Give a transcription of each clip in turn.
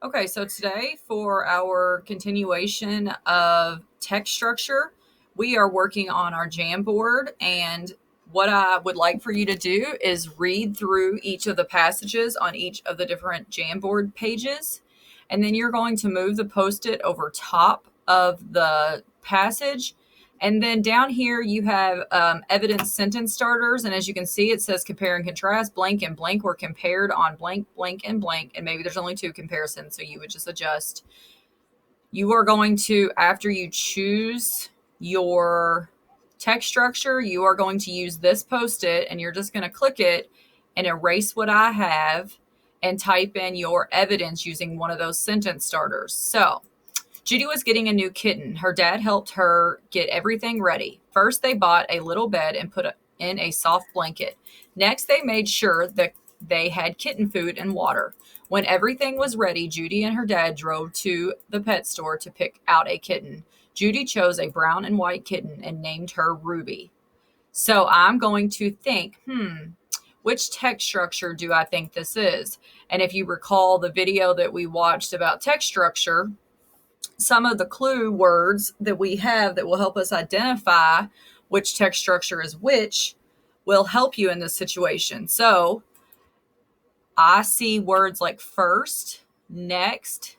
Okay, so today for our continuation of text structure, we are working on our Jamboard. And what I would like for you to do is read through each of the passages on each of the different Jamboard pages. And then you're going to move the Post-it over top of the passage. And then down here you have evidence sentence starters. And as you can see, it says compare and contrast. Blank and blank were compared on blank, blank, and blank. And maybe there's only two comparisons, so you would just adjust. You are going to, after you choose your text structure, you are going to use this Post-it, and you're just going to click it and erase what I have and type in your evidence using one of those sentence starters. So Judy was getting a new kitten. Her dad helped her get everything ready. First, they bought a little bed and put in a soft blanket. Next, they made sure that they had kitten food and water. When everything was ready, Judy and her dad drove to the pet store to pick out a kitten. Judy chose a brown and white kitten and named her Ruby. So I'm going to think, which text structure do I think this is? And if you recall the video that we watched about text structure, some of the clue words that we have that will help us identify which text structure is which will help you in this situation. So I see words like first, next.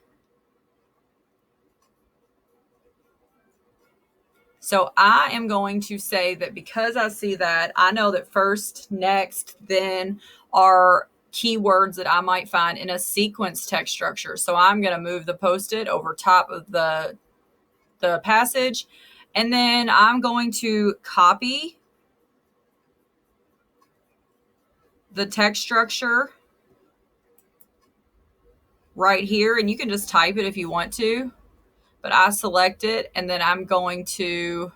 So I am going to say that because I see that, I know that first, next, then are keywords that I might find in a sequence text structure. So I'm going to move the Post-it over top of the passage, and then I'm going to copy the text structure right here, and you can just type it if you want to, but I select it, and then I'm going to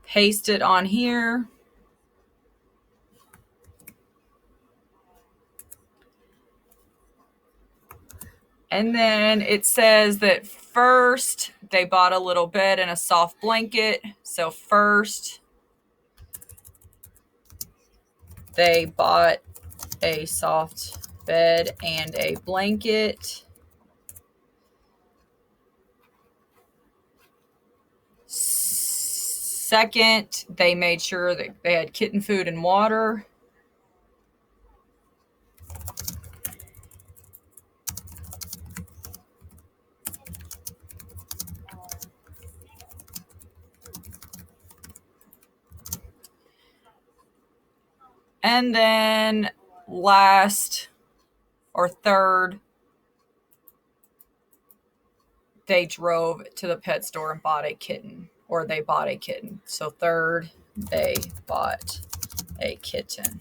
paste it on here. And then it says that first they bought a little bed and a soft blanket. So first they bought a soft bed and a blanket. Second, they made sure that they had kitten food and water. And then last or third, they drove to the pet store and bought a kitten, or they bought a kitten. So third, they bought a kitten.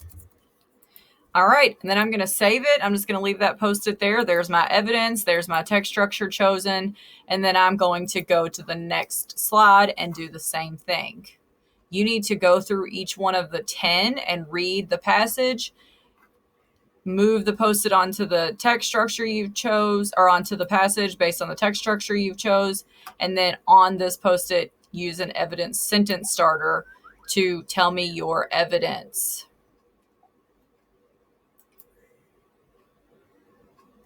All right, and then I'm going to save it. I'm just going to leave that Post-it there. There's my evidence. There's my text structure chosen. And then I'm going to go to the next slide and do the same thing. You need to go through each one of the 10 and read the passage. Move the Post-it onto the text structure you chose, or onto the passage based on the text structure you chose. And then on this Post-it, use an evidence sentence starter to tell me your evidence.